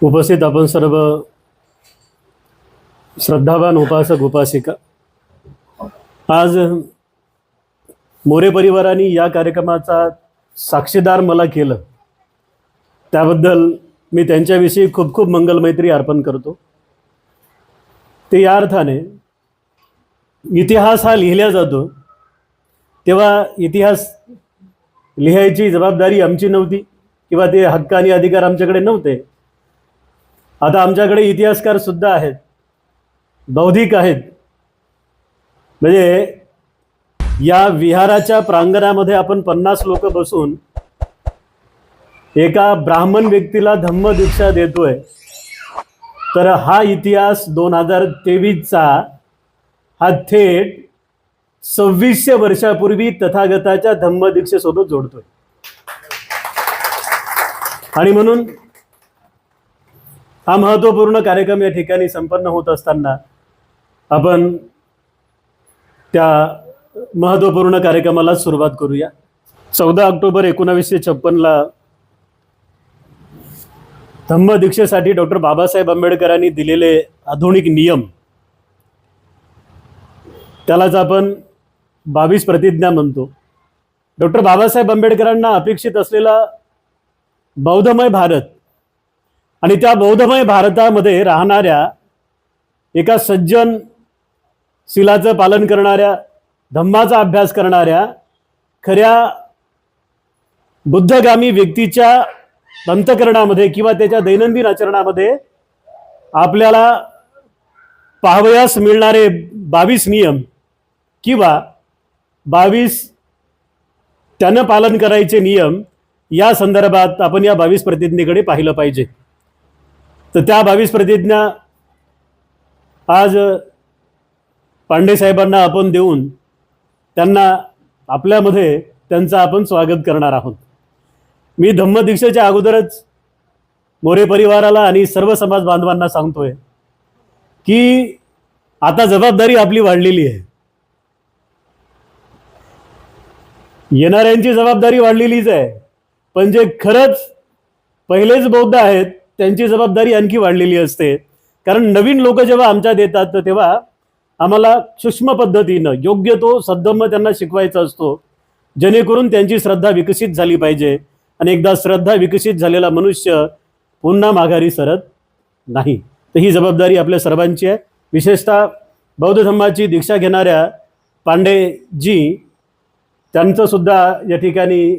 उपस्थित आपण सर्व श्रद्धावान उपासक उपासिका, आज मोरे परिवाराने या कार्यक्रमाचा साक्षीदार मला केलं, त्याबद्दल मी त्यांच्याविषयी खूप खूप मंगलमैत्री अर्पण करतो। ते या अर्थाने इतिहास हा लिहिला जातो तेव्हा इतिहास लिहायची जबाबदारी आमची नव्हती किंवा ते हक्क आणि अधिकार आमच्याकडे नव्हते। आता आमच्याकडे इतिहासकार सुद्धा आहेत, बौद्धिक आहेत। म्हणजे या विहाराच्या प्रांगणामध्ये आपण 50 लोक बसून एका ब्राह्मण व्यक्तीला धम्मदीक्षा देतोय, तर हा इतिहास 2023चा हा थेट 2600 वर्षापूर्वी तथागताच्या धम्मदीक्षेसोबत जोडतोय। आणि म्हणून हा महत्त्वपूर्ण कार्यक्रम या ठिकाणी संपन्न होत असताना आपण त्या महत्त्वपूर्ण कार्यक्रमाला सुरुवात करूया। 14 ऑक्टोबर 1956ला धम्मदीक्षेसाठी डॉक्टर बाबासाहेब आंबेडकरांनी दिलेले आधुनिक नियम, त्यालाच आपण 22 प्रतिज्ञा म्हणतो। डॉक्टर बाबासाहेब आंबेडकरांना अपेक्षित असलेला बौद्धमय भारत आणि त्या बौद्धमय भारतामध्ये राहणाऱ्या एका सज्जन, शीलाचं पालन करणाऱ्या, धम्माचा अभ्यास करणाऱ्या खऱ्या बुद्धगामी व्यक्तीच्या अंतःकरणामध्ये किंवा त्याच्या दैनंदिन आचरणामध्ये आपल्याला पाहावयास मिळणारे 22 नियम किंवा 22 त्यानं पालन करायचे नियम, या संदर्भात आपण या 22 प्रतिज्ञेकडे पाहिलं पाहिजे। तर त्या 22 प्रतिज्ञा आज पांडे साहेबांना आपण देऊन त्यांना आपल्यामध्ये त्यांचं आपण स्वागत करणार आहोत। मी धम्मदीक्षेच्या अगोदरच मोरे परिवाराला आणि सर्व समाज बांधवांना सांगतोय की आता जबाबदारी आपली वाढलेली आहे। येणाऱ्यांची जबाबदारी वाढलेलीच आहे, पण जे खरंच पहिलेच बौद्ध आहेत त्यांची जबाबदारी आणखी वाढलेली असते। कारण नवीन लोक जेव्हा आमच्यात येतात तेव्हा आम्हाला सूक्ष्म पद्धतीनं योग्य तो सद्धम्म त्यांना शिकवायचा असतो, जेणेकरून त्यांची श्रद्धा विकसित झाली पाहिजे। आणि एकदा श्रद्धा विकसित झालेला मनुष्य पुन्हा माघारी सरत नाही। तर ही जबाबदारी आपल्या सर्वांची आहे। विशेषतः बौद्ध धर्माची दीक्षा घेणाऱ्या पांडेजी, त्यांचं सुद्धा या ठिकाणी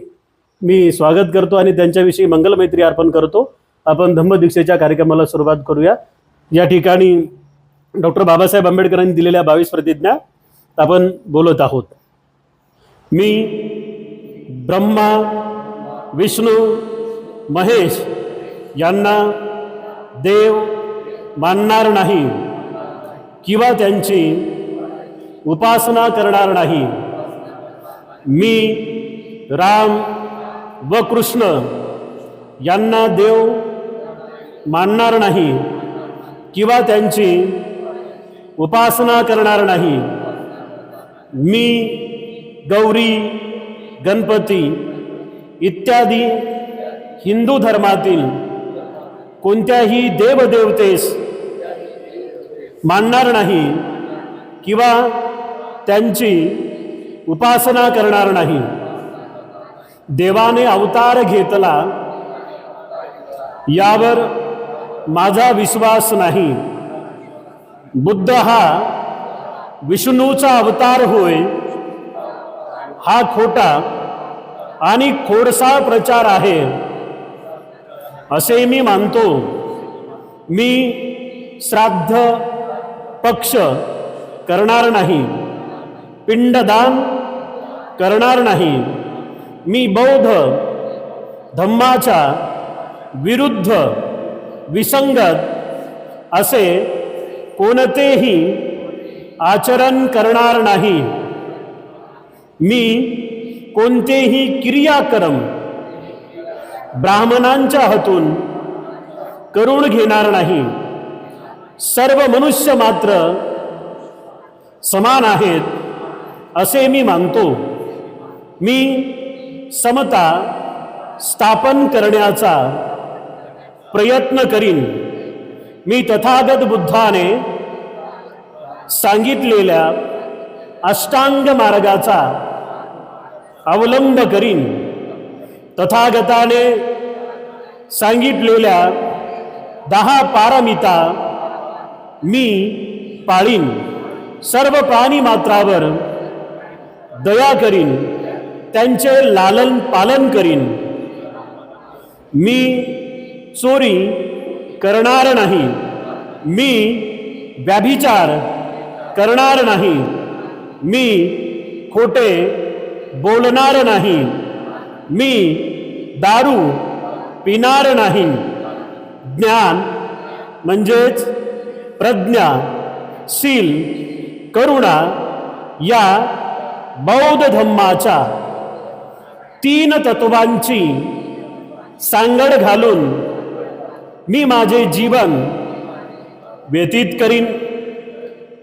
मी स्वागत करतो आणि त्यांच्याविषयी मंगलमैत्री अर्पण करतो। आपण धम्मदीक्षेच्या कार्यक्रमाला सुरुवात करूया। या ठिकाणी डॉक्टर बाबासाहेब आंबेडकरांनी दिलेल्या 22 प्रतिज्ञा आपण बोलत आहोत। मी ब्रह्मा, विष्णू, महेश यांना देव मानणार नाही किंवा त्यांची उपासना करणार नाही। मी राम व कृष्ण यांना देव मानणार नाही किंवा त्यांची उपासना करणार नाही। मी गौरी, गणपती इत्यादी हिंदू धर्मातील कोणत्याही देवदेवतेस मानणार नाही किंवा त्यांची उपासना करणार नाही। देवाने अवतार घेतला यावर माझा विश्वास नाही। बुद्ध हा विष्णूचा अवतार होय, हा खोटा आणि खोडसाळ प्रचार आहे असे मी मानतो। मी श्राद्ध पक्ष करणार नाही, पिंडदान करणार नाही। मी बौद्ध धम्माच्या विरुद्ध विसंगत असे कोणतेही आचरण करणार नाही। मी कोणतेही क्रियाक्रम ब्राह्मणांच्या हातून करून घेणार नाही। सर्व मनुष्य मात्र समान आहेत असे मी मानतो। मी समता स्थापन करण्याचा प्रयत्न करीन. मी तथागत बुद्धाने सांगितलेल्या अष्टांग मार्गाचा अवलंब करीन. तथागताने सांगितलेल्या 10 पारमिता मी पाळीन. सर्व प्राणी मात्रावर दया करीन, त्यांचे लालन पालन करीन. मी चोरी करणार नाही. मी व्यभिचार करणार नाही. मी खोटे बोलणार नाही. मी दारू पिणार नाही. ज्ञान म्हणजेच प्रज्ञा, शील, करुणा या बौद्ध धम्माच्या 3 तत्वांची सांगड घालून मी माझे जीवन व्यतीत करीन.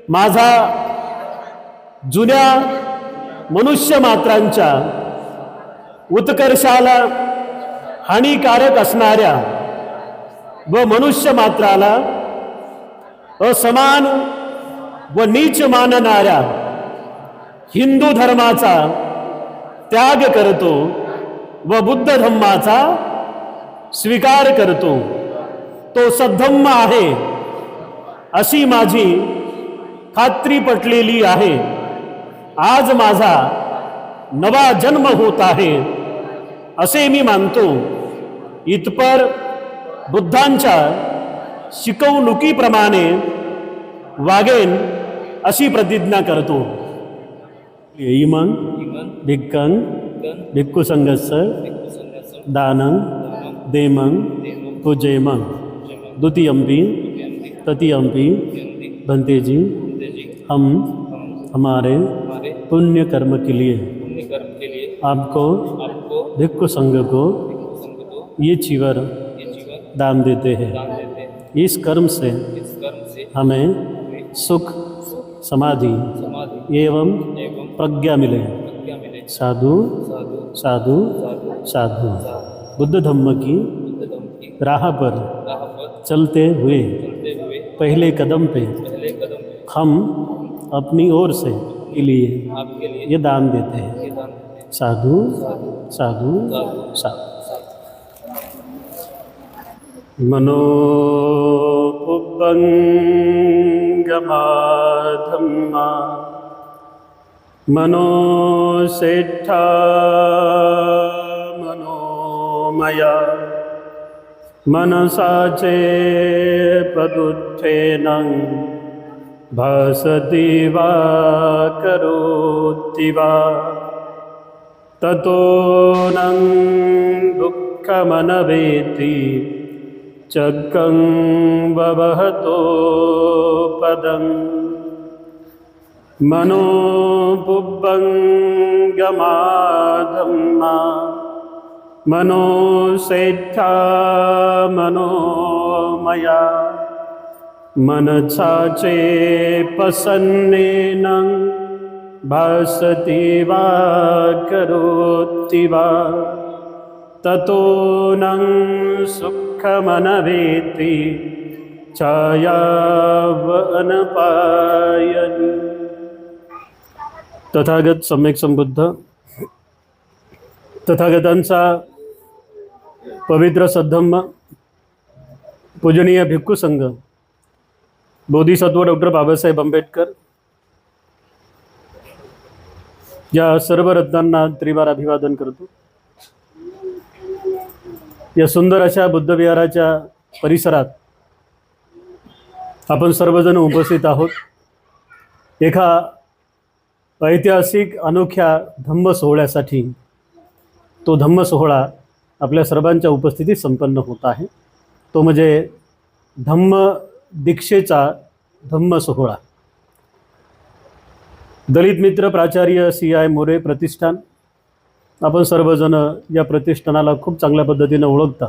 माझा जुन्या मनुष्य मात्रांच्या उत्कर्षाला हानिकारक असणाऱ्या व मनुष्य मात्राला असमान व नीच मानणाऱ्या हिंदू धर्माचा त्याग करतो व बुद्ध धम्माचा स्वीकार करतो. तो सद्धम्म आहे अशी माझी खात्री पटलेली आहे. आज माझा नवा जन्म होत आहे असे मी मानतो. इतपर बुद्धांच्या शिकवणुकीप्रमाणे वागेन अशी प्रतिज्ञा करतो. इमं भिक्खं भिक्खु संघस्य दानं देमं पूजेमं द्वितीयंपि तृतीयंपि भंतेजी हम हमारे पुण्य कर्म के लिए आपको भिक्खु संघ को ये चीवर दान देते हैं. इस कर्म से हमें सुख, समाधि एवं प्रज्ञा मिले. साधु साधु साधु. बुद्ध धम्म की राह पर चलते हुए पहले कदम पे हम अपनी ओर से के लिए ये दान देते हैं. साधु साधु साधु. मनोपुब्बंगमाधम्मा मनोसेट्ठा मनोमया मनसा पदुत्थेन भासति वा करोति वा ततो नं दुःखमनवेति चक्कं ववहतो पदं. मनोपुब्बंगमाधम्मा मनोसेट्ठा मनोमया मनसा पसन्नेन भासति वा करोति वा ततो नं सुखमनवेति छायावनपायनि. तथागत सम्यक संबुद्ध तथागतांचा पवित्र सद्धम्म पूजनीय भिक्खू संघ बोधिसत्व डॉक्टर बाबासाहेब आंबेडकर या सर्व रत्नांना त्रिवार अभिवादन करतो. या सुंदर अशा बुद्धविहाराच्या परिसरात आपण सर्वजण उपस्थित आहोत. एका ऐतिहासिक अनोख्या धम्म सोहळ्यासाठी. तो धम्म सोहळा आपल्या सर्वांच्या उपस्थितीत संपन्न होत आहे. तो म्हणजे धम्म दीक्षेचा धम्म सोहळा. दलित मित्र प्राचार्य CI मोरे प्रतिष्ठान, आपण सर्वजण या प्रतिष्ठानाला खूप चांगल्या पद्धतीने ओळखता.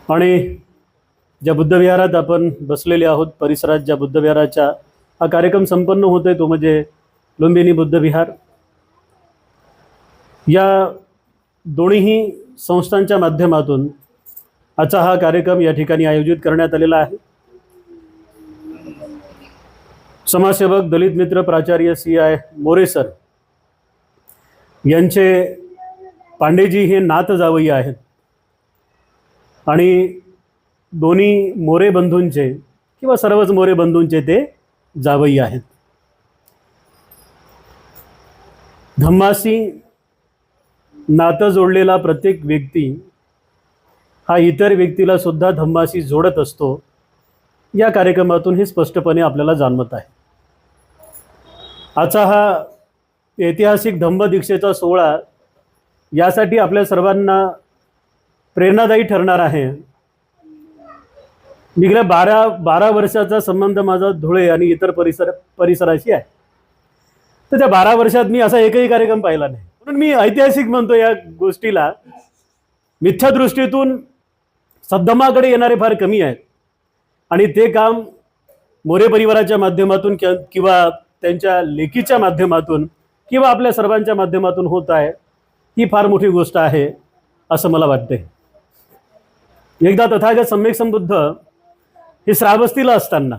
आणि ज्या बुद्धविहारात आपण बसलेले आहोत, परिसरात ज्या बुद्धविहाराचा हा कार्यक्रम संपन्न होतोय तो म्हणजे लुंबिनी बुद्धविहार. या दोन्हीही संस्थांच्या माध्यमातून आजचा हा कार्यक्रम या ठिकाणी आयोजित करण्यात आलेला आहे. समाजसेवक दलित मित्र प्राचार्य CI मोरे सर यांचे पांडेजी हे नात जावई आहेत आणि दोन्ही मोरे बंधूंचे किंवा सर्वच मोरे बंधूंचे ते जावई आहेत. धम्माशी नातं जोडलेला प्रत्येक व्यक्ती हा इतर व्यक्तीला सुद्धा धम्माशी जोडत असतो. या कार्यक्रमातून हे स्पष्टपणे आपल्याला जाणवत आहे. आजचा हा ऐतिहासिक धम्मदीक्षेचा सोहळा यासाठी आपल्या सर्वांना प्रेरणादायी ठरणार आहे. मी गेल्या 12 वर्षाचा संबंध माझा धुळे आणि इतर परिसराशी आहे. तर त्या 12 वर्षात मी असा एकही कार्यक्रम पाहिला नाही. म्हणून मी ऐतिहासिक म्हणतो या गोष्टीला. मिथ्या दृष्टीतून सद्धम्माकडे येणारे फार कमी आहेत आणि ते काम मोरे परिवाराच्या माध्यमातून किंवा त्यांच्या लेकीच्या माध्यमातून किंवा आपल्या सर्वांच्या माध्यमातून होत आहे. ही फार मोठी गोष्ट आहे असं मला वाटते. एकदा तथागत सम्यक संबुद्ध हे श्रावस्तीला असताना,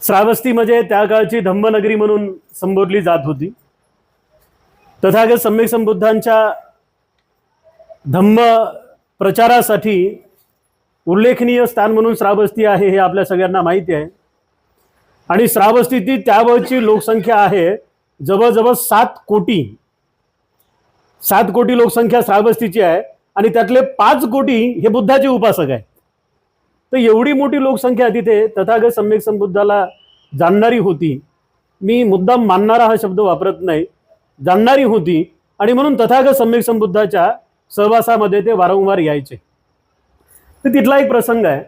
श्रावस्ती म्हणजे त्या काळची धम्मनगरी म्हणून संबोधली जात होती. तथागत सम्यक संबुद्धांच्या धम्म प्रचारासाठी उल्लेखनीय स्थान म्हणून श्रावस्ती आहे हे आपल्या सगळ्यांना माहिती आहे. आणि श्रावस्तीची त्यावेळची लोकसंख्या आहे जवळजवळ 7 कोटी. 7 कोटी लोकसंख्या श्रावस्तीची आहे आणि त्यातले 5 कोटी हे बुद्धाचे उपासक आहेत. तर एवढी मोठी लोकसंख्या तिथे तथागत सम्यक संबुद्धाला जाणणारी होती. मी मुद्दाम मानणारा हा शब्द वापरत नाही, जाणणारी होती. आणि म्हणून तथागत सम्यक संबुद्धाच्या सहवासामध्ये ते वारंवार यायचे. तर तिथला एक प्रसंग आहे.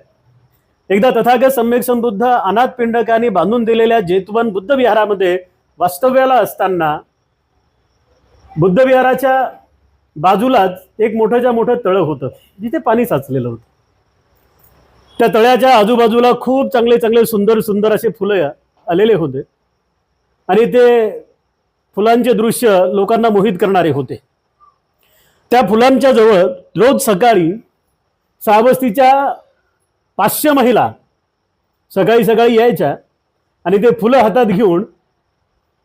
एकदा तथागत सम्यक संबुद्ध अनाथ पिंडकांनी बांधून दिलेल्या जेतवन बुद्ध विहारामध्ये वास्तव्याला असताना बुद्ध विहाराच्या बाजूलाच एक मोठंच्या मोठं तळं होतं जिथे पाणी साचलेलं होतं. त्या तळ्याच्या आजूबाजूला खूप चांगले चांगले सुंदर सुंदर असे फुलं आलेले होते आणि ते फुलांचे दृश्य लोकांना मोहित करणारे होते. त्या फुलांच्या जवळ रोज सकाळी श्रावस्तीच्या 500 महिला सकाळी सकाळी यायच्या आणि ते फुलं हातात घेऊन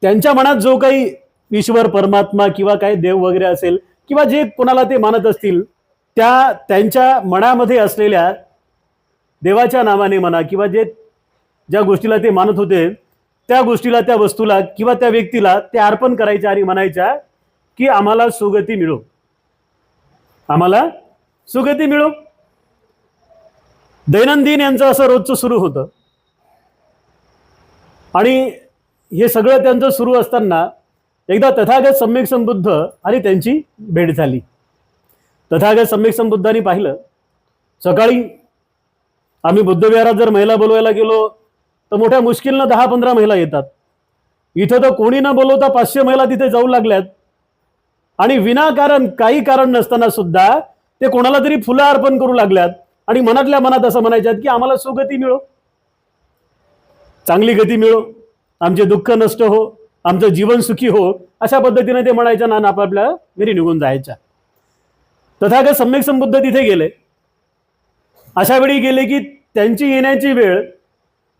त्यांच्या मनात जो काही ईश्वर परमात्मा किंवा काही देव वगैरे असेल किंवा जे कोणाला ते मानत असतील त्यांच्या मनामध्ये असलेल्या देवाच्या नावाने म्हणा किंवा ज्या गोष्टीला ते मानत होते त्या गोष्टीला, त्या वस्तूला किंवा त्या व्यक्तीला ते अर्पण करायच्या आणि म्हणायच्या की आम्हाला सुगती मिळो, आम्हाला सुगती मिळो. दैनंदिन यांचं असं रोजचं सुरू होतं. आणि हे सगळं त्यांचं सुरू असताना एकदा तथागत सम्यक संबुद्ध आणि त्यांची भेट झाली. तथागत सम्यक संबुद्धांनी पाहिलं, सकाळी आम्ही बुद्धविहारात जर महिला बोलवायला गेलो तर मोठ्या मुश्किलनं 10-15 महिला येतात. इथं तर कोणी न बोलवता 500 महिला तिथे जाऊ लागल्यात आणि विनाकारण काही कारण नसताना सुद्धा ते कोणाला तरी फुलं अर्पण करू लागल्यात आणि मनातल्या मनात असं म्हणायच्यात की आम्हाला सुगती मिळो, चांगली गती मिळो, आमचे दुःख नष्ट हो, आमचं जीवन सुखी हो, अशा पद्धतीने ते म्हणायच्या ना आपापल्या घरी निघून जायच्या. तथागत सम्यक संबुद्ध तिथे गेले. अशा वेळी गेले की त्यांची येण्याची वेळ,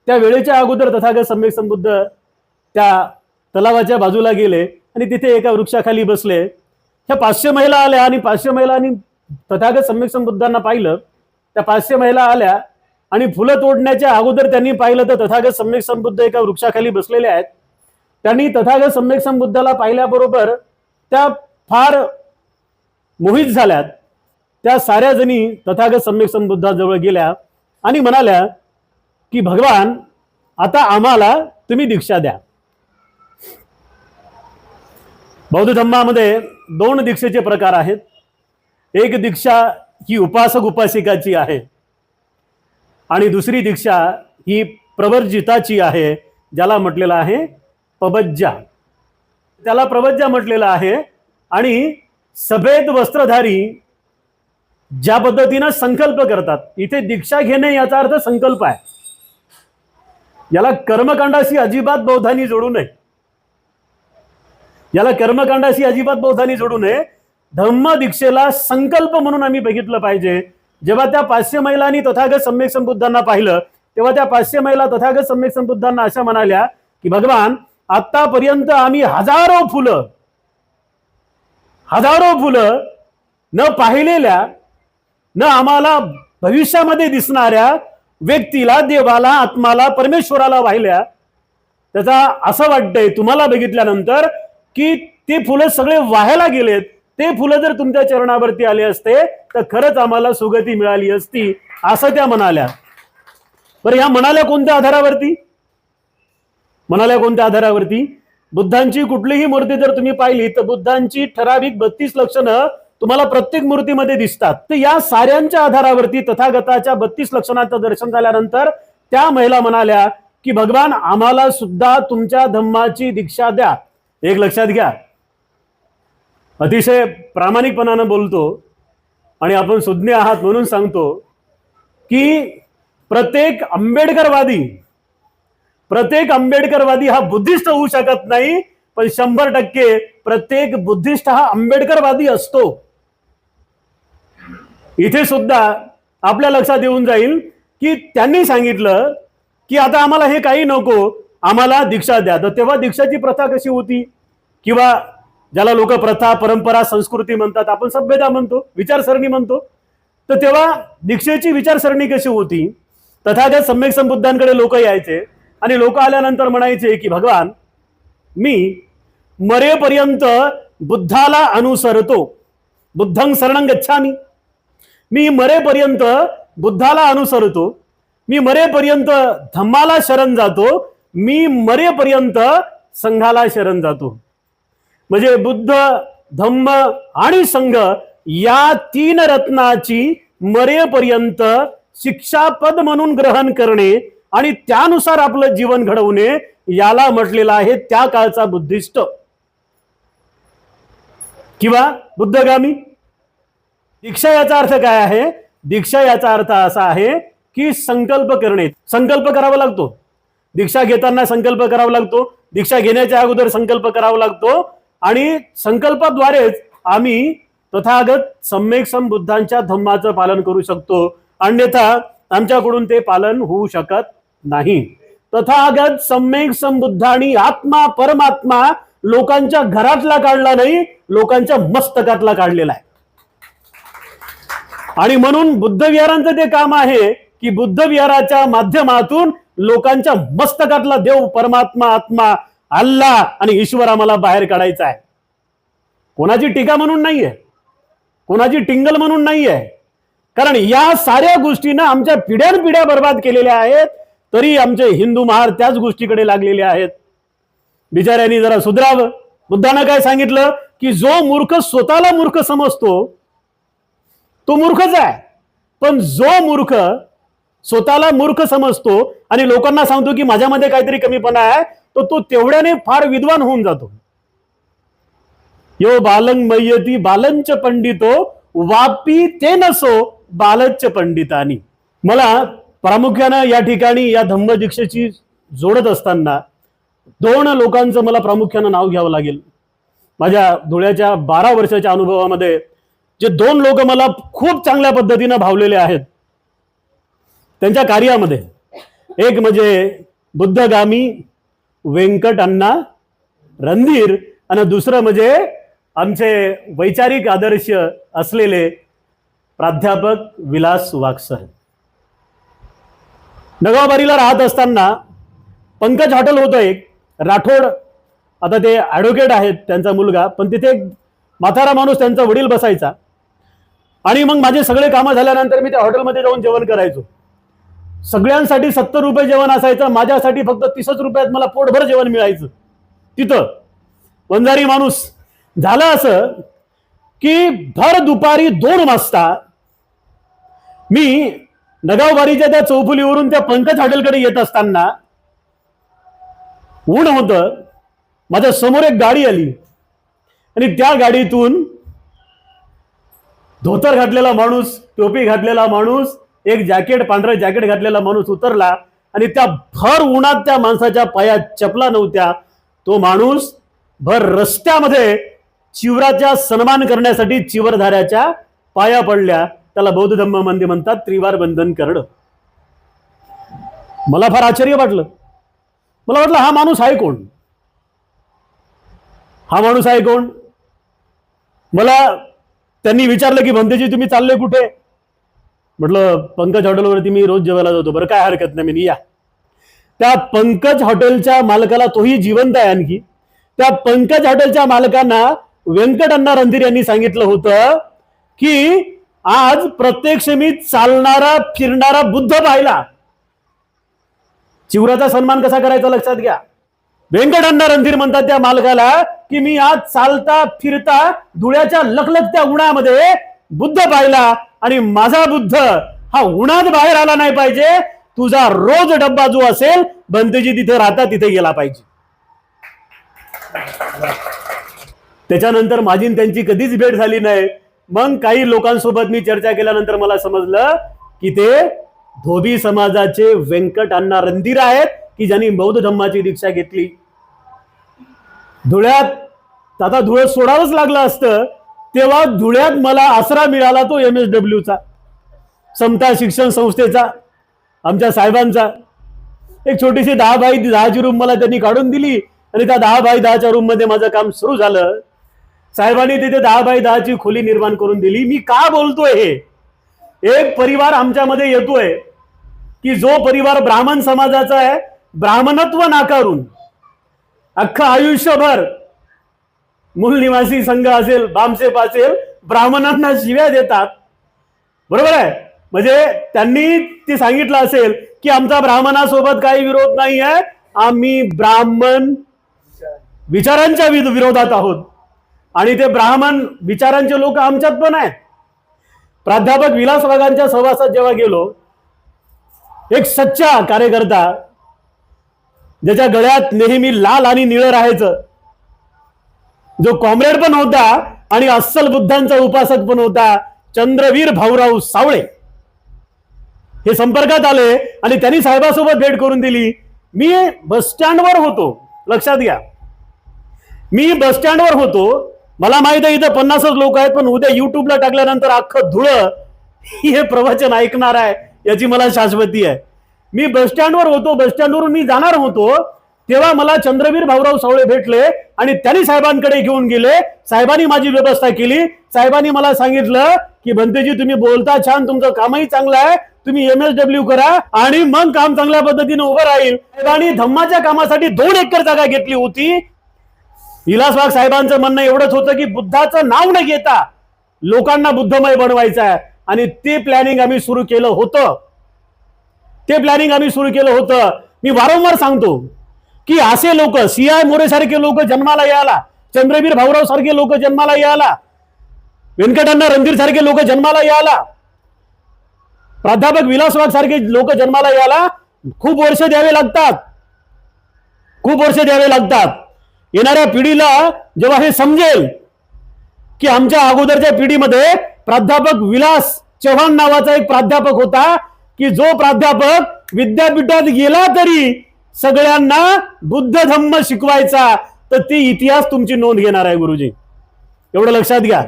त्या वेळेच्या अगोदर तथागत सम्यक संबुद्ध त्या तलावाच्या बाजूला गेले आणि तिथे एका वृक्षाखाली बसले. ह्या 500 महिला आल्या आणि 500 महिलांनी तथागत सम्यक संबुद्धांना पाहिलं. त्या 500 महिला आल्या आणि फुलं तोडण्याच्या अगोदर त्यांनी पाहिलं तर तथागत सम्यक संबुद्ध एका वृक्षाखाली बसलेले आहेत. त्यांनी तथागत सम्यक संबुद्धाला पाहिल्याबरोबर त्या फार मोहित झाल्यात. त्या साऱ्या जणी तथागत सम्यक संबुद्धाजवळ गेल्या आणि म्हणाल्या की भगवान, आता आम्हाला तुम्ही दीक्षा द्या. बौद्ध धर्मामध्ये 2 दीक्षेचे प्रकार आहेत. एक दीक्षा ही उपासक उपासिकाची आहे आणि दुसरी दीक्षा ही प्रवर्जिताची आहे, ज्याला म्हटलेलं आहे पबज्जा. त्याला प्रवज्जा म्हटलेलं आहे. आणि सफेद वस्त्रधारी ज्या पद्धतीनं संकल्प करतात, इथे दीक्षा घेणे याचा अर्थ संकल्प आहे. याला कर्मकांडाशी अजिबात बौद्धांनी जोडू नये, याला कर्मकांडाशी अजिबात बौद्धांनी जोडू नये. धम्म दीक्षेला संकल्प म्हणून आम्ही बघितलं पाहिजे. जेव्हा त्या 500 महिलांनी तथागत सम्यक संबुद्धांना पाहिलं तेव्हा त्या 500 महिला तथागत सम्यक संबुद्धांना अशा म्हणाल्या की भगवान, आतापर्यंत आम्ही हजारो फुलं न पाहिलेल्या, न आम्हाला भविष्यामध्ये दिसणाऱ्या व्यक्तीला, देवाला, आत्माला, परमेश्वराला वाहिल्या. त्याचा असं वाटतंय तुम्हाला बघितल्यानंतर की ते फुलं सगळे वाहायला गेलेत. ते फुलं जर तुमच्या चरणावरती आले असते तर खरंच आम्हाला सुगती मिळाली असती, असं त्या म्हणाल्या. बरं, ह्या म्हणाल्या कोणत्या आधारावरती? बुद्धांची कुठलीही मूर्ती जर तुम्ही पाहिली तर बुद्धांची ठराविक 32 लक्षणं तुम्हाला प्रत्येक मूर्तीमध्ये दिसतात. तर या साऱ्यांच्या आधारावरती तथागताच्या 32 लक्षणांचं दर्शन झाल्यानंतर त्या महिला म्हणाल्या की भगवान, आम्हाला सुद्धा तुमच्या धम्माची दीक्षा द्या. एक लक्षात घ्या, अतिशय प्रामाणिकपणानं बोलतो आणि आपण सुज्ञ आहात म्हणून सांगतो की प्रत्येक आंबेडकरवादी हा बुद्धिस्ट होऊ शकत नाही, पण 100% प्रत्येक बुद्धिस्ट हा आंबेडकरवादी असतो. इथे सुद्धा आपल्या लक्षात येऊन जाईल की त्यांनी सांगितलं की आता आम्हाला हे काही नको, आम्हाला दीक्षा द्या. तर तेव्हा दीक्षाची प्रथा कशी होती, किंवा ज्याला लोक प्रथा, परंपरा, संस्कृती म्हणतात, आपण सभ्यता म्हणतो, विचारसरणी म्हणतो. तर तेव्हा दीक्षेची विचारसरणी कशी होती? तथागत सम्यक संबुद्धांकडे लोक यायचे आणि लोक आल्यानंतर म्हणायचे की भगवान, मी मरेपर्यंत बुद्धाला अनुसरतो, बुद्धं शरणं गच्छामि. मी मरेपर्यंत बुद्धाला अनुसरतो, मी मरेपर्यंत धम्माला शरण जातो, मी मरेपर्यंत संघाला शरण जातो. म्हणजे बुद्ध, धम्म आणि संघ या 3 रत्नाची मरेपर्यंत शिक्षापद म्हणून ग्रहण करणे आणि त्यानुसार आपलं जीवन घडवणे, याला म्हटलेलं आहे त्या काळचा बुद्धिस्ट किंवा बुद्धगामी. दीक्षा याचा अर्थ काय आहे? दीक्षा याचा अर्थ असा आहे की संकल्प करणे. संकल्प करावा लागतो. दीक्षा घेताना संकल्प करावा लागतो, दीक्षा घेण्याच्या अगोदर संकल्प करावा लागतो आणि संकल्पाद्वारेच आम्ही तथागत सम्यक संबुद्धांच्या धम्माचं पालन करू शकतो. अन्यथा आमच्याकडून ते पालन होऊ शकत नाही. तथागत सम्यक संबुद्धांनी आत्मा, परमात्मा लोकांच्या घरातला काढला नाही, लोकांच्या मस्तकातला काढलेला आहे. आणि म्हणून बुद्ध विहारांचं ते काम आहे की बुद्ध विहाराच्या माध्यमातून लोकांच्या मस्तकातला देव, परमात्मा, आत्मा, अल्लाह आणि ईश्वर आम्हाला बाहेर काढायचा आहे. कोणाची टीका म्हणून नाहीये, कोणाची टिंगल म्हणून नाहीये. कारण या साऱ्या गोष्टींना आमच्या पिढ्यानपिढ्या बर्बाद केलेल्या आहेत, तरी आमचे हिंदू महार त्याच गोष्टीकडे लागलेले आहेत. बिचाऱ्यांनी जरा सुधरावं. बुद्धानं काय सांगितलं की जो मूर्ख स्वतःला मूर्ख समजतो तो मूर्खच आहे, पण जो मूर्ख स्वतःला मूर्ख समजतो आणि लोकांना सांगतो की माझ्यामध्ये काहीतरी कमीपणा आहे, तो तेवढ्याने फार विद्वान होऊन जातो. यो बालंग मय्यती बालंच पंडितो वापी ते नसो बालच पंडितानी. मला प्रामुख्यानं या ठिकाणी या धम्म दीक्षेची जोडत असताना 2 लोकांचं मला प्रामुख्यानं नाव घ्यावं लागेल. माझ्या धुळ्याच्या 12 वर्षाच्या अनुभवामध्ये जे 2 लोक मला खूप चांगल्या पद्धतीनं भावलेले आहेत त्यांच्या कार्यामध्ये, एक म्हणजे बुद्धगामी व्यंकट अण्णा रणधीर आणि दुसरं म्हणजे आमचे वैचारिक आदर्श असलेले प्राध्यापक विलास वाकसर. नगावबारीला राहत असताना पंकज हॉटेल होतं एक, राठोड, आता ते ॲडव्होकेट आहेत, त्यांचा मुलगा, पण तिथे एक म्हातारा माणूस त्यांचा वडील बसायचा. आणि मग माझे सगळे कामं झाल्यानंतर मी त्या हॉटेलमध्ये जाऊन जेवण करायचो. सगळ्यांसाठी 70 रुपये जेवण असायचं, माझ्यासाठी फक्त 30 रुपयात मला पोटभर जेवण मिळायचं. तिथं वंजारी माणूस. झालं असं की भर दुपारी 2 वाजता मी नगावबारीच्या त्या चौफुलीवरून त्या पंकज हॉटेलकडे येत असताना ऊन होतं, माझ्या समोर एक गाडी आली आणि त्या गाडीतून धोतर घातलेला माणूस, टोपी घातलेला माणूस, एक जॅकेट, पांढरं जॅकेट घातलेला माणूस उतरला आणि त्या भर उन्हात त्या माणसाच्या पायात चपला नव्हत्या. तो माणूस भर रस्त्यामध्ये चिवराचा सन्मान करण्यासाठी चिवरधाऱ्याच्या पाया पडल्या. त्याला बौद्ध धम्म मंदिर म्हणतात, त्रिवार बंधन करणं. मला फार आश्चर्य वाटलं. मला वाटलं हा माणूस आहे कोण, हा माणूस आहे कोण. मला त्यांनी विचारलं की भंतेजी तुम्ही चालले कुठे. म्हटलं पंकज हॉटेलवरती मी रोज जेवायला जातो. बरं काय हरकत नाही, मी या. त्या पंकज हॉटेलच्या मालकाला, तोही जिवंत आहे आणखी, त्या पंकज हॉटेलच्या मालकांना व्यंकट अण्णा रणधीर यांनी सांगितलं होतं की आज प्रत्यक्ष मी चालणारा फिरणारा बुद्ध पाहिला. चिवराचा सन्मान कसा करायचा लक्षात घ्या. व्यंकट अण्णा रणधीर म्हणतात त्या मालकाला की मी आज चालता फिरता धुळ्याच्या लखलखत्या उन्हामध्ये बुद्ध पाहिला आणि माझा बुद्ध हा उन्हात बाहेर आला नाही पाहिजे. तुझा रोज डब्बा जो असेल भंतेजी तिथे राहता तिथे गेला पाहिजे. त्याच्यानंतर माझी त्यांची कधीच भेट झाली नाही. मग काही लोकांसोबत मी चर्चा केल्यानंतर मला समजलं की ते धोबी समाजाचे व्यंकट अण्णा रणधीर आहेत की ज्यांनी बौद्ध धम्माची दीक्षा घेतली. धुळ्यात आता धुळं सोडावंच लागलं असतं तेव्हा धुळ्यात मला आसरा मिळाला तो MSWचा, समता शिक्षण संस्थेचा, आमच्या साहेबांचा. एक छोटीशी 10x10ची रूम मला त्यांनी काढून दिली आणि त्या 10x10च्या रूम मध्ये माझं काम सुरू झालं. साहेबांनी तिथे 10x10ची खोली निर्माण करून दिली. मी का बोलतोय हे, एक परिवार आमच्यामध्ये येतोय की जो परिवार ब्राह्मण समाजाचा आहे, ब्राह्मणत्व नाकारून अख्खं आयुष्यभर मूल निवासी संघ असेल, बामसेप असेल, ब्राह्मणांना शिव्या देतात. बरोबर आहे. म्हणजे त्यांनी ते सांगितलं असेल की आमचा ब्राह्मणासोबत काही विरोध नाही आहे, आम्ही ब्राह्मण विचारांच्या विरोधात आहोत आणि ते ब्राह्मण विचारांचे लोक आमच्यात पण आहेत. प्राध्यापक विलास वाघांच्या सहवासात जेव्हा गेलो, एक सच्चा कार्यकर्ता ज्याच्या गळ्यात नेहमी लाल आणि निळं राहायचं, जो कॉम्रेड पण होता आणि अस्सल बुद्धांचा उपासक पण होता, चंद्रवीर भाऊराव सावळे हे संपर्कात आले आणि त्यांनी साहेबासोबत भेट करून दिली. मी बस स्टँडवर होतो, लक्षात घ्या, मी बस स्टँडवर होतो. मला माहित आहे इथं 50 लोक आहेत, पण उद्या युट्यूबला टाकल्यानंतर अख्खं धुळं हे प्रवचन ऐकणार आहे याची मला शाश्वती आहे. मी बस स्टँडवर होतो, बस स्टँडवरून मी जाणार होतो तेव्हा मला चंद्रवीर भाऊराव सावळे भेटले आणि त्यांनी साहेबांकडे घेऊन गेले. साहेबांनी माझी व्यवस्था केली. साहेबांनी मला सांगितलं की भंतेजी तुम्ही बोलता छान, तुमचं कामही चांगलं आहे, तुम्ही MSW करा आणि मग काम चांगल्या पद्धतीने उभं राहील. साहेबांनी धम्माच्या कामासाठी 2 एकर जागा घेतली होती. विलास वाघ साहेबांचं म्हणणं एवढंच होतं की बुद्धाचं नाव न घेता लोकांना बुद्धमय बनवायचं आहे आणि ते प्लॅनिंग आम्ही सुरू केलं होतं. मी वारंवार सांगतो की असे लोक, CI मोरे सारखे लोक जन्माला यायला, चंद्रवीर भाऊराव सारखे लोक जन्माला यायला, व्यंकट अण्णा रणधीर सारखे लोक जन्माला यायला, प्राध्यापक विलास वाघ सारखे लोक जन्माला यायला खूप वर्ष द्यावे लागतात. येणाऱ्या पिढीला जेव्हा हे समजेल की आमच्या अगोदरच्या पिढीमध्ये प्राध्यापक विलास चव्हाण नावाचा एक प्राध्यापक होता की जो प्राध्यापक विद्यापीठात गेला तरी सगळ्यांना बुद्ध धम्म शिकवायचा, तर ती इतिहास तुमची नोंद घेणार आहे गुरुजी, एवढं लक्षात घ्या.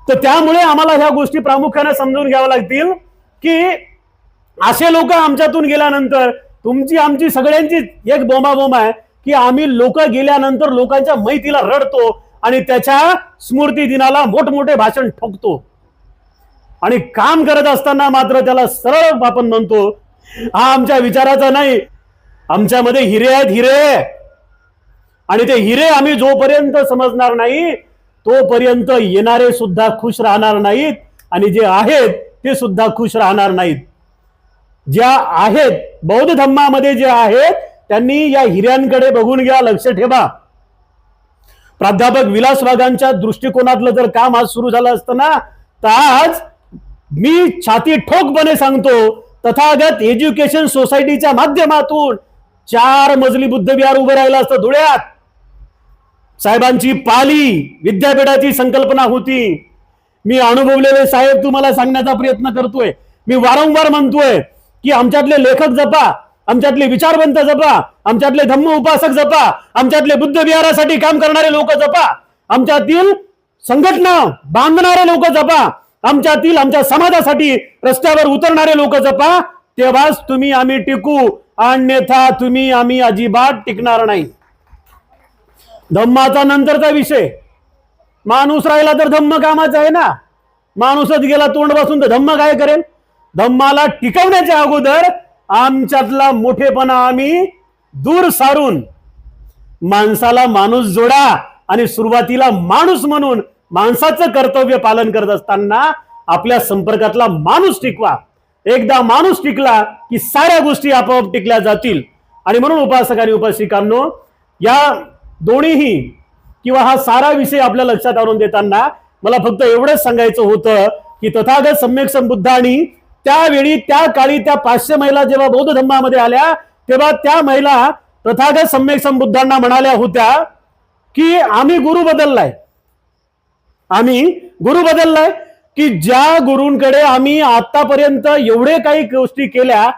तर त्यामुळे आम्हाला ह्या गोष्टी प्रामुख्याने समजून घ्याव्या लागतील की असे लोक आमच्यातून गेल्यानंतर तुमची आमची सगळ्यांची एक बोंबाबोंब आहे की आम्ही लोक गेल्यानंतर लोकांच्या मैतीला रडतो आणि त्याच्या स्मृती दिनाला मोठमोठे भाषण ठोकतो आणि काम करत असताना मात्र त्याला सरळ आपण म्हणतो हा आमच्या विचाराचा नाही, आमच्यामध्ये हिरे आहेत, हिरे. आणि ते हिरे आम्ही जोपर्यंत समजणार नाही तोपर्यंत येणारे सुद्धा खुश राहणार नाहीत आणि जे आहेत ते सुद्धा खुश राहणार नाहीत. ज्या आहेत बौद्ध धम्मामध्ये जे आहेत त्यांनी या हिऱ्यांकडे बघून घ्या, लक्ष ठेवा. प्राध्यापक विलास वाघांच्या दृष्टिकोनातलं जर काम आज सुरू झालं असतं ना, तर आज मी छाती ठोकपणे सांगतो तथागत एज्युकेशन सोसायटीच्या माध्यमातून 4 मजली बुद्ध विहार उभं राहिलं असतं धुळ्यात. साहेबांची पाली विद्यापीठाची संकल्पना होती. मी अनुभवलेले साहेब तुम्हाला सांगण्याचा प्रयत्न करतोय. मी वारंवार म्हणतोय की आमच्यातले लेखक जपा, आमच्यातले विचारवंत जपा, आमच्यातले धम्म उपासक जपा, आमच्यातले बुद्ध विहारासाठी काम करणारे लोक जपा. आमच्यातील संघटना बांधणारे लोक जपा, आमच्यातील आमच्या समाजासाठी रस्त्यावर उतरणारे लोक जपा, तेव्हाच तुम्ही आम्ही टिकू, अन्यथा तुम्ही आम्ही अजिबात टिकणार नाही. धम्माचा नंतरचा विषय. माणूस राहिला तर धम्म कामाचा आहे ना. माणूसच गेला तोंड बसून तर धम्म काय करेल? धम्माला टिकवण्याच्या अगोदर आमच्यातला मोठेपणा आम्ही दूर सारून माणसाला माणूस जोडा आणि सुरुवातीला माणूस म्हणून माणसाचं कर्तव्य पालन करत असताना आपल्या संपर्कातला माणूस टिकवा. एकदा माणूस टिकला की साऱ्या गोष्टी आपोआप टिकल्या जातील. आणि म्हणून उपासक आणि उपासिकांनो, या दोन्हीही किंवा हा सारा विषय आपल्या लक्षात आणून देताना मला फक्त एवढंच सांगायचं होतं की तथागत सम्यक संबुद्धांनी त्यावेळी त्या काळी त्या 500 महिला जेव्हा बौद्ध धम्मामध्ये आल्या तेव्हा त्या महिला तथागत सम्यक संबुद्धांना म्हणाल्या होत्या की आम्ही गुरु बदललाय, आम्ही गुरु बदललाय, की ज्या गुरूंकडे आम्ही आतापर्यंत एवढे काही गोष्टी केल्या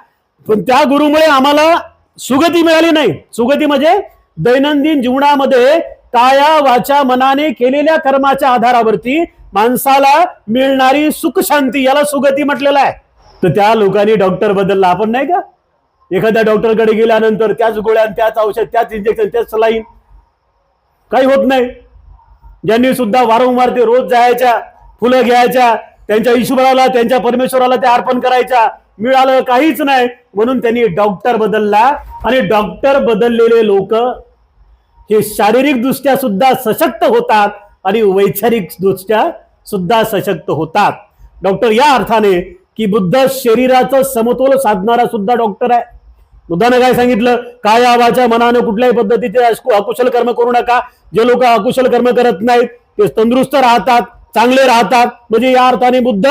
पण त्या गुरुमुळे आम्हाला सुगती मिळाली नाही. सुगती म्हणजे दैनंदिन जीवनामध्ये काया वाचा मनाने केलेल्या कर्माच्या आधारावरती माणसाला मिळणारी सुख शांती, याला सुगती म्हटलेलं आहे. तर त्या लोकांनी डॉक्टर बदलला, आपण नाही का? एखाद्या डॉक्टरकडे गेल्यानंतर त्याच गोळ्या, त्याच औषध, त्याच इंजेक्शन, त्याच सलाईन, काही होत नाही. ज्यांनी सुद्धा वारंवार ते रोज जायच्या, फुलं घ्यायच्या, त्यांच्या ईश्वराला त्यांच्या परमेश्वराला ते अर्पण करायच्या, मिळालं काहीच नाही म्हणून त्यांनी डॉक्टर बदलला. आणि डॉक्टर बदललेले लोक हे शारीरिक दृष्ट्या सुद्धा सशक्त होतात आणि वैचारिक दृष्ट्या सुद्धा सशक्त होतात. डॉक्टर या अर्थाने की बुद्ध शरीराचं समतोल साधणारा सुद्धा डॉक्टर आहे. बुद्धाने काय सांगितलं? काया वाचा मनानं कुठल्याही पद्धतीचे अकुशल कर्म करू नका. जे लोक अकुशल कर्म करत नाहीत ते तंदुरुस्त राहतात, चांगले राहतात. म्हणजे या अर्थाने बुद्ध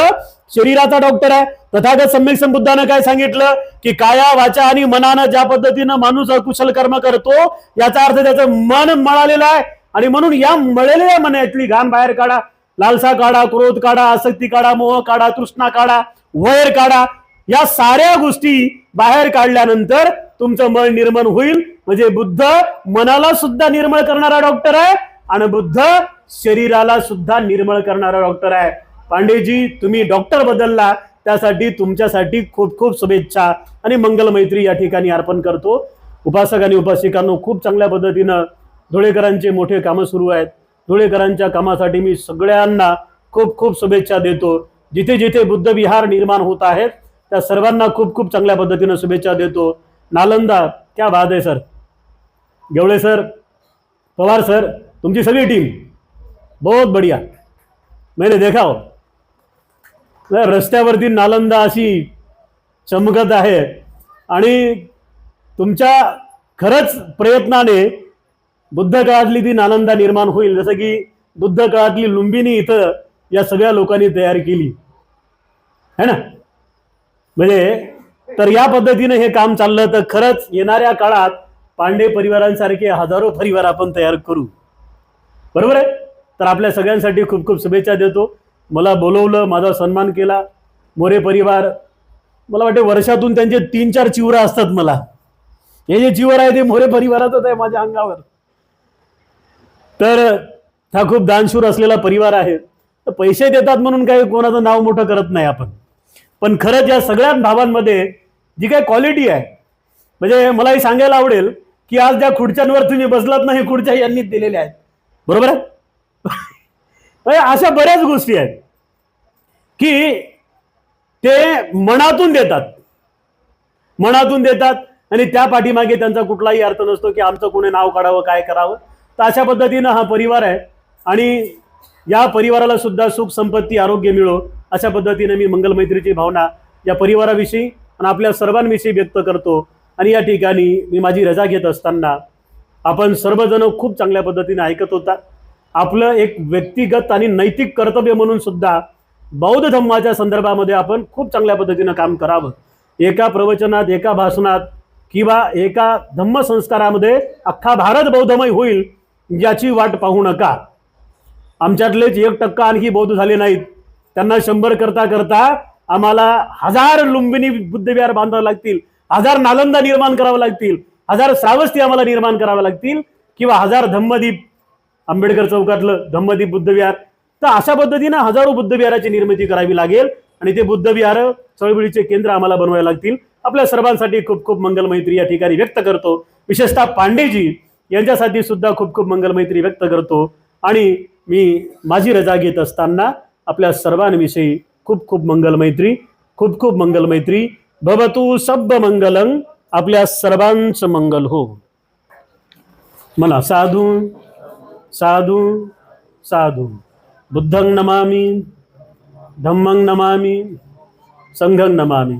शरीराचा डॉक्टर आहे. तथागत सम्यक संबुद्धानं काय सांगितलं की काया वाचा आणि मनानं ज्या पद्धतीनं माणूस अकुशल कर्म करतो याचा अर्थ त्याचं मन मळालेलं आहे. आणि म्हणून या मळलेल्या मनातली घाण बाहेर काढा. लालसा काढा, क्रोध काढा, आसक्ती काढा, मोह काढा, तृष्णा काढा, वैर काढा. या साऱ्या गोष्टी बाहेर काढल्यानंतर तुमचं मन निर्मळ होईल. म्हणजे बुद्ध मनाला सुद्धा निर्मळ करणारा डॉक्टर आहे आणि बुद्ध शरीराला सुद्धा निर्मळ करणारा डॉक्टर आहे. पांडेजी, तुम्ही डॉक्टर बदलला, त्यासाठी तुमच्यासाठी खूप खूप शुभेच्छा आणि मंगल मैत्री या ठिकाणी अर्पण करतो. उपासक आणि उपासिकांनो, खूप चांगल्या पद्धतीनं धुळेकरांचे मोठे कामं सुरू आहेत. धुळेकरांच्या कामासाठी मी सगळ्यांना खूप खूप शुभेच्छा देतो. जिथे जिथे बुद्ध विहार निर्माण होत आहेत त्या सर्वांना खूप खूप चांगल्या पद्धतीनं शुभेच्छा देतो. नालंदा, क्या बात आहे सर. गेवळे सर, पवार सर, तुमची सगळी टीम बहुत बढ़िया. मैंने देखा हो, रस्त्यावरती नालंदा अशी चमकत आहे आणि तुमच्या खरंच प्रयत्नाने बुद्ध काळातली ती नालंदा निर्माण होईल. जसं की बुद्ध काळातली लुंबिनी इथं या सगळ्या लोकांनी तयार केली है ना. म्हणजे तर या पद्धतीने हे काम चाललं तर खरंच येणाऱ्या काळात पांडे परिवारांसारखे हजारो परिवार आपण तयार करू. बरोबर आहे. तर आपल्या सगळ्यांसाठी खूप खूप शुभेच्छा देतो. मला बोलवलं, माझा सन्मान केला. मोरे परिवार, मला वाटते वर्षातून त्यांचे 3-4 चिवरा असतात. मला हे जे चिवर आहे ते मोरे परिवारातच आहे माझ्या अंगावर. तर हा खूप दानशूर असलेला परिवार आहे. तर पैसे देतात म्हणून काही कोणाचं नाव मोठं करत नाही आपण. पण खरंच या सगळ्या भावांमध्ये जी काही क्वालिटी आहे, म्हणजे मलाही सांगायला आवडेल की आज ज्या खुर्च्यांवर तुम्ही बसलात ना, हे खुर्च्या यांनीच दिलेल्या आहेत. बरोबर आहे. अशा बऱ्याच गोष्टी आहेत की ते मनातून देतात, मनातून देतात आणि त्या पाठीमागे त्यांचा कुठलाही अर्थ नसतो की आमचं कोणी नाव काढावं, काय करावं. तर अशा पद्धतीनं हा परिवार आहे आणि या परिवाराला सुद्धा सुख संपत्ती आरोग्य मिळो अशा पद्धतीने मी मंगल मैत्रीची भावना या परिवाराविषयी आणि आपल्या सर्वांविषयी व्यक्त करतो. आणि या ठिकाणी मी माझी रजा घेत असताना आपण सर्वजण खूप चांगल्या पद्धतीने ऐकत होता. आपलं एक व्यक्तिगत आणि नैतिक कर्तव्य म्हणून सुद्धा बौद्ध धम्माच्या संदर्भामध्ये आपण खूप चांगल्या पद्धतीनं काम करावं. एका प्रवचनात, एका भाषणात किंवा एका धम्म संस्कारामध्ये अख्खा भारत बौद्धमय होईल याची वाट पाहू नका. आमच्यातलेच 1% आणखी बौद्ध झाले नाहीत. त्यांना 100 करता करता आम्हाला 1000 लुंबिनी बुद्धविहार बांधावे लागतील, 1000 नालंदा निर्माण करावं लागतील, 1000 श्रावस्ती आम्हाला निर्माण कराव्या लागतील किंवा 1000 धम्मदीप आंबेडकर चौकातलं धम्मदीप बुद्धविहार. तर अशा पद्धतीनं हजारो बुद्धविहाराची निर्मिती करावी लागेल आणि ते बुद्धविहार चळवळीचे केंद्र आम्हाला बनवायला लागतील. आपल्या सर्वांसाठी खूप खूप मंगलमैत्री या ठिकाणी व्यक्त करतो. विशेषतः पांडेजी यांच्यासाठी सुद्धा खूप खूप मंगलमैत्री व्यक्त करतो. आणि मी माझी रजा घेत असताना आपल्या सर्वांविषयी खूप खूप मंगलमैत्री, खूप खूप मंगलमैत्री. भवतु शब्द मंगलं. आपल्या सर्वांचं मंगल हो. म्हणा साधू साधू साधू. बुद्धं नमामि, धम्मं नमामि, संघं नमामि.